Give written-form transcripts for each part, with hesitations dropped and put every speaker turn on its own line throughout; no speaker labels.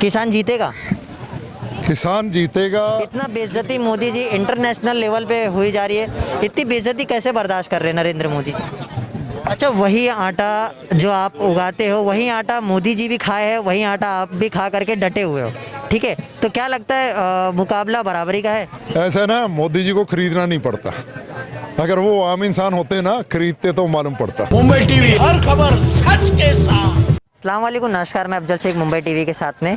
किसान जीतेगा?
किसान जीतेगा।
इतना बेइज्जती मोदी जी इंटरनेशनल लेवल पे हुई जा रही है, इतनी बेइज्जती कैसे बर्दाश्त कर रहे हैं नरेंद्र मोदी जी? अच्छा, वही आटा जो आप उगाते हो, वही आटा मोदी जी भी खाए हैं, वही आटा आप भी खा करके डटे हुए हो, ठीक है? तो क्या लगता है मुकाबला बराबरी का है?
ऐसा ना, मोदी जी को खरीदना नहीं पड़ता। अगर वो आम इंसान होते ना, खरीदते तो मालूम पड़ता।
मुंबई टीवी, हर खबर सच के साथ।
अस्सलाम वालेकुम, नमस्कार। मैं अफजल शेख मुंबई टीवी के साथ में।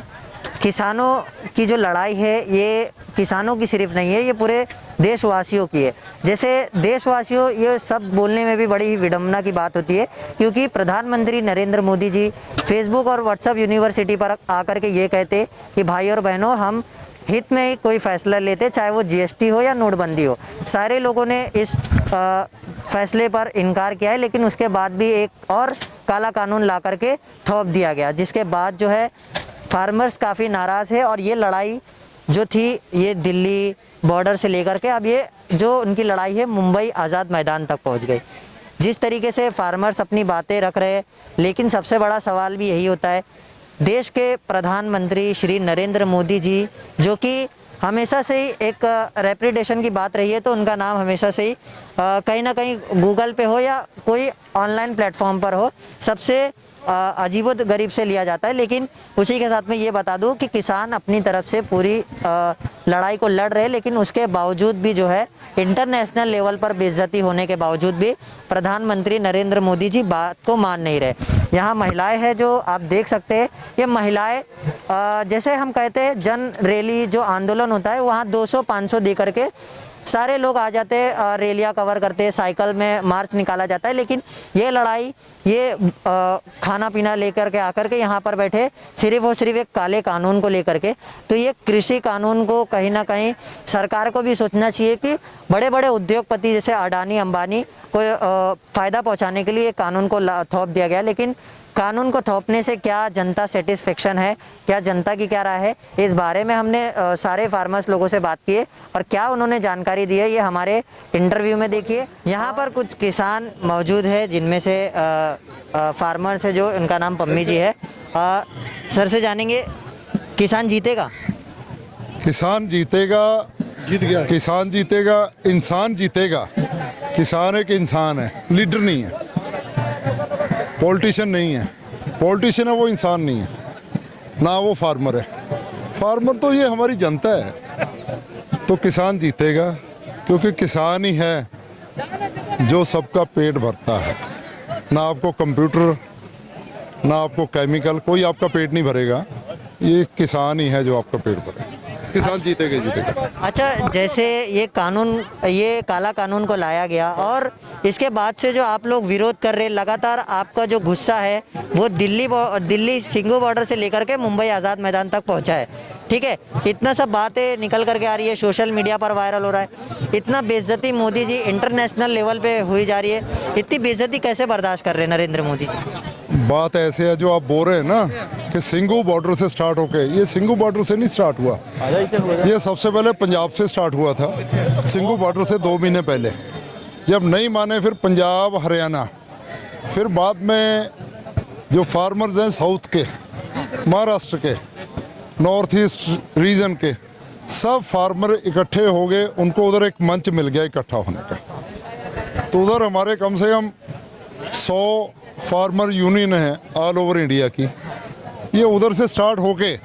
किसानों की जो लड़ाई है, ये किसानों की सिर्फ नहीं है, ये पूरे देशवासियों की है। जैसे देशवासियों, ये सब बोलने में भी बड़ी ही विडंबना की बात होती है, क्योंकि प्रधानमंत्री नरेंद्र मोदी जी फेसबुक और व्हाट्सएप यूनिवर्सिटी पर आकर के ये कहते कि भाई और बहनों, हम हित में ही कोई फैसला लेते, चाहे वो जीएसटी हो या नोटबंदी हो। सारे लोगों ने इस फैसले पर इनकार किया है, लेकिन उसके बाद भी एक और काला कानून ला करके थोप दिया गया, जिसके बाद जो है फार्मर्स काफ़ी नाराज़ है। और ये लड़ाई जो थी, ये दिल्ली बॉर्डर से लेकर के अब ये जो उनकी लड़ाई है, मुंबई आज़ाद मैदान तक पहुंच गई। जिस तरीके से फार्मर्स अपनी बातें रख रहे हैं, लेकिन सबसे बड़ा सवाल भी यही होता है, देश के प्रधानमंत्री श्री नरेंद्र मोदी जी, जो कि हमेशा से ही एक रेपुटेशन की बात रही है, तो उनका नाम हमेशा से ही कहीं ना कहीं गूगल पे हो या कोई ऑनलाइन प्लेटफॉर्म पर हो, सबसे अजीबो गरीब से लिया जाता है। लेकिन उसी के साथ में ये बता दूं कि किसान अपनी तरफ से पूरी लड़ाई को लड़ रहे हैं, लेकिन उसके बावजूद भी जो है इंटरनेशनल लेवल पर बेइज्जती होने के बावजूद भी प्रधानमंत्री नरेंद्र मोदी जी बात को मान नहीं रहे। यहाँ महिलाएं हैं, जो आप देख सकते हैं, ये महिलाएं जैसे हम कहते हैं जन रैली जो आंदोलन होता है, वहाँ 200-500 दे करके सारे लोग आ जाते हैं, रैलियाँ कवर करते हैं, साइकिल में मार्च निकाला जाता है। लेकिन ये लड़ाई, ये खाना पीना लेकर के आकर के यहाँ पर बैठे सिर्फ और सिर्फ एक काले कानून को लेकर के। तो ये कृषि कानून को कहीं ना कहीं सरकार को भी सोचना चाहिए कि बड़े बड़े उद्योगपति जैसे अडानी अंबानी को फ़ायदा पहुँचाने के लिए ये कानून को थोप दिया गया। लेकिन कानून को थोपने से क्या जनता सेटिस्फेक्शन है, क्या जनता की क्या राय है, इस बारे में हमने सारे फार्मर्स लोगों से बात की है और क्या उन्होंने जानकारी दी है, ये हमारे इंटरव्यू में देखिए। यहाँ पर कुछ किसान मौजूद है, जिनमें से फार्मर्स है, जो उनका नाम पम्मी जी है। सर से जानेंगे, किसान जीतेगा?
किसान जीतेगा।
जीत गया।
किसान जीतेगा, इंसान जीतेगा। किसान एक इंसान है, लीडर नहीं है, पॉलिटिशियन नहीं है। पॉलिटिशियन है वो, इंसान नहीं है, ना वो फार्मर है। फार्मर तो ये हमारी जनता है। तो किसान जीतेगा, क्योंकि किसान ही है जो सबका पेट भरता है। ना आपको कंप्यूटर, ना आपको केमिकल, कोई आपका पेट नहीं भरेगा। ये किसान ही है जो आपका पेट भरेगा। किसान जीतेगा, जीतेगा।
अच्छा, जैसे ये कानून, ये काला कानून को लाया गया और इसके बाद से जो आप लोग विरोध कर रहे हैं, लगातार आपका जो गुस्सा है वो दिल्ली सिंघू बॉर्डर से लेकर के मुंबई आज़ाद मैदान तक पहुंचा है, ठीक है? इतना सब बातें निकल करके आ रही है, सोशल मीडिया पर वायरल हो रहा है। इतना बेइज्जती मोदी जी इंटरनेशनल लेवल पे हुई जा रही है, इतनी बेइज्जती कैसे बर्दाश्त कर रहे हैं नरेंद्र मोदी जी?
बात ऐसे है, जो आप बोल रहे हैं ना कि सिंघू बॉर्डर से स्टार्ट होके, ये सिंघू बॉर्डर से नहीं स्टार्ट हुआ। ये सबसे पहले पंजाब से स्टार्ट हुआ था, सिंघू बॉर्डर से 2 महीने पहले। जब नहीं माने, फिर पंजाब, हरियाणा, फिर बाद में जो फार्मर्स हैं साउथ के, महाराष्ट्र के, नॉर्थ ईस्ट रीजन के, सब फार्मर इकट्ठे हो गए। उनको उधर एक मंच मिल गया इकट्ठा होने का। तो उधर हमारे कम से कम 100 फार्मर यूनियन है ऑल ओवर इंडिया की। ये उधर से स्टार्ट होके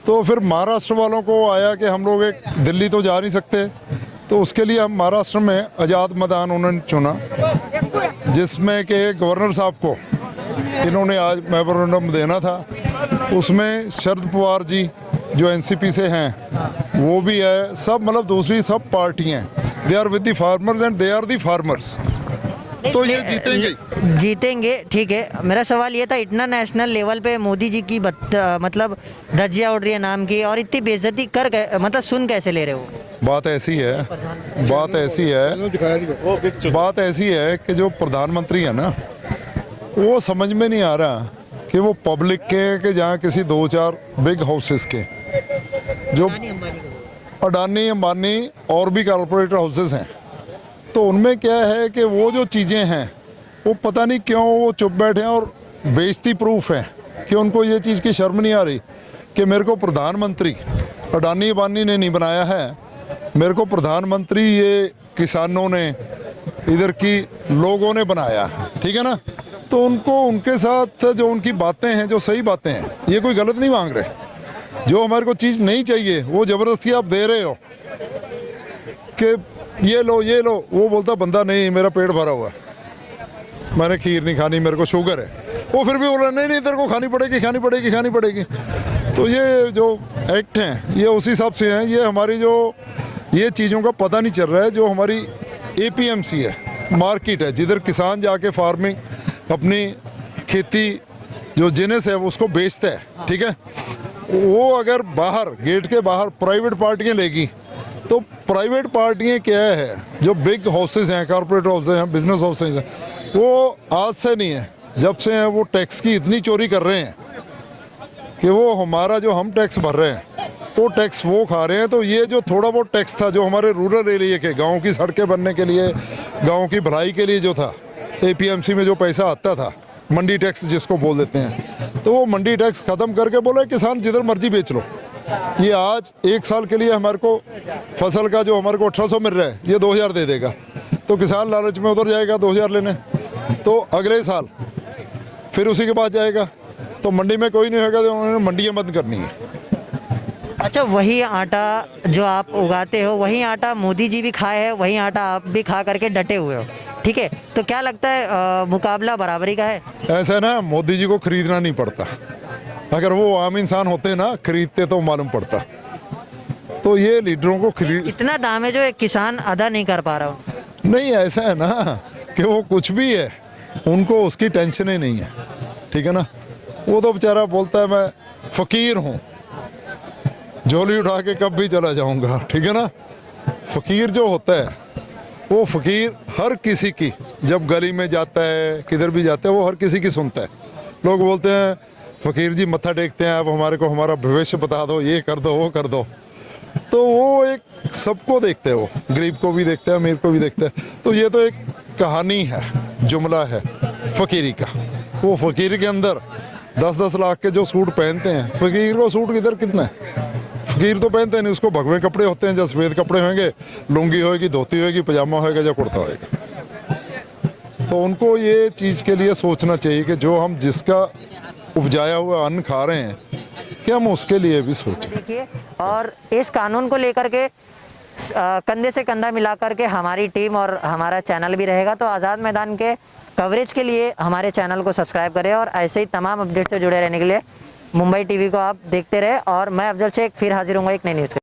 तो फिर महाराष्ट्र वालों को आया कि हम लोग एक दिल्ली तो जा नहीं सकते, तो उसके लिए हम महाराष्ट्र में आज़ाद मैदान उन्होंने चुना, जिसमें कि गवर्नर साहब को इन्होंने आज मेमोरेंडम देना था। उसमें शरद पवार जी जो एनसीपी से हैं वो भी है, सब मतलब दूसरी सब पार्टियाँ, they are with the farmers and they are the farmers. तो ये
जीतेंगे, ठीक है। मेरा सवाल ये था, इंटरनेशनल लेवल पे मोदी जी की मतलब धज्जियां उड़ रही है नाम की, और इतनी बेइज्जती मतलब सुन कैसे ले रहे हो?
बात ऐसी है, बात ऐसी है कि जो प्रधानमंत्री है ना, वो समझ में नहीं आ रहा कि वो पब्लिक के कि जहाँ किसी 2-4 बिग हाउसेस के, जो अडानी अंबानी और भी कॉर्पोरेट हाउसेस हैं, तो उनमें क्या है कि वो जो चीज़ें हैं वो पता नहीं क्यों वो चुप बैठे हैं और बेइज्जती प्रूफ है कि उनको ये चीज़ की शर्म नहीं आ रही कि मेरे को प्रधानमंत्री अडानी अबानी ने नहीं बनाया है, मेरे को प्रधानमंत्री ये किसानों ने इधर की लोगों ने बनाया, ठीक है ना। तो उनको उनके साथ जो उनकी बातें हैं, जो सही बातें हैं, ये कोई गलत नहीं मांग रहे। जो हमारे को चीज़ नहीं चाहिए वो ज़बरदस्ती आप दे रहे हो कि ये लो, वो बोलता बंदा नहीं मेरा पेट भरा हुआ है, मैंने खीर नहीं खानी, मेरे को शुगर है, वो फिर भी बोल रहा नहीं तेरे को खानी पड़ेगी। तो ये जो एक्ट हैं ये उस हिसाब से हैं। ये हमारी जो ये चीज़ों का पता नहीं चल रहा है। जो हमारी APMC है, मार्केट है, जिधर किसान जाके फार्मिंग अपनी खेती जो जिन्स है उसको बेचता है, ठीक है। वो अगर बाहर गेट के बाहर प्राइवेट पार्टियाँ लेगी तो प्राइवेट पार्टियाँ क्या है, जो बिग हाउसेज हैं, कॉर्पोरेट हाउसेज हैं, बिजनेस हाउसेज हैं, वो आज से नहीं है, जब से हैं वो टैक्स की इतनी चोरी कर रहे हैं कि वो हमारा जो हम टैक्स भर रहे हैं वो टैक्स वो खा रहे हैं। तो ये जो थोड़ा बहुत टैक्स था जो हमारे रूरल एरिया के गाँव की सड़कें बनने के लिए, गाँव की भलाई के लिए जो था, APMC में जो पैसा आता था, मंडी टैक्स जिसको बोल देते हैं, तो वो मंडी टैक्स ख़त्म करके बोले किसान जिधर मर्जी बेच लो। ये आज 1 साल के लिए हमारे को फसल का जो हमारे को 1800 मिल रहा है, ये 2000 दे देगा, तो किसान लालच में उधर जाएगा 2000 लेने। तो अगले साल फिर उसी के बाद जाएगा, तो मंडी में कोई नहीं होगा, तो उन्होंने मंडियाँ बंद करनी है।
अच्छा, वही आटा जो आप उगाते हो, वही आटा मोदी जी भी खाए हैं, वही आटा आप भी खा करके डटे हुए हो, ठीक है। तो क्या लगता है मुकाबला बराबरी का है?
ऐसा ना, मोदी जी को खरीदना नहीं पड़ता, अगर वो आम इंसान होते ना खरीदते तो मालूम पड़ता। तो ये लीडरों को खरीद
इतना दाम है जो एक किसान अदा नहीं कर पा रहा हो।
नहीं, ऐसा है ना कि वो कुछ भी है, उनको उसकी टेंशन ही नहीं है, ठीक है ना। वो तो बेचारा बोलता है मैं फ़कीर हूँ, झोली उठा के कब भी चला जाऊँगा, ठीक है ना। फ़कीर जो होता है वो फ़कीर हर किसी की, जब गली में जाता है किधर भी जाता है, वो हर किसी की सुनता है। लोग बोलते हैं फ़कीर जी मत्था टेकते हैं, आप हमारे को हमारा भविष्य बता दो, ये कर दो वो कर दो। तो वो एक सबको देखते हैं, वो गरीब को भी देखते हैं, अमीर को भी देखते हैं। तो ये तो एक कहानी है, जुमला है फ़कीरी का। वो फ़कीर के अंदर 10-10 लाख के जो सूट पहनते हैं, फ़कीर को सूट किधर कितना है, फ़कीर तो पहनते नहीं, उसको भगवे कपड़े होते हैं, जो सफ़ेद कपड़े होंगे, लुंगी होएगी, धोती होएगी, पजामा होएगा या कुर्ता होएगा। तो उनको ये चीज़ के लिए सोचना चाहिए कि जो हम जिसका उपजाया हुआ अन्न खा रहे हैं कि हम उसके लिए भी सोचें।
देखिए, और इस कानून को लेकर के कंधे से कंधा मिलाकर के हमारी टीम और हमारा चैनल भी रहेगा। तो आज़ाद मैदान के कवरेज के लिए हमारे चैनल को सब्सक्राइब करें और ऐसे ही तमाम अपडेट से जुड़े रहने के लिए मुंबई टीवी को आप देखते रहे। और मैं अफजल शेख फिर हाजिर हूँगा एक नई न्यूज़ के साथ।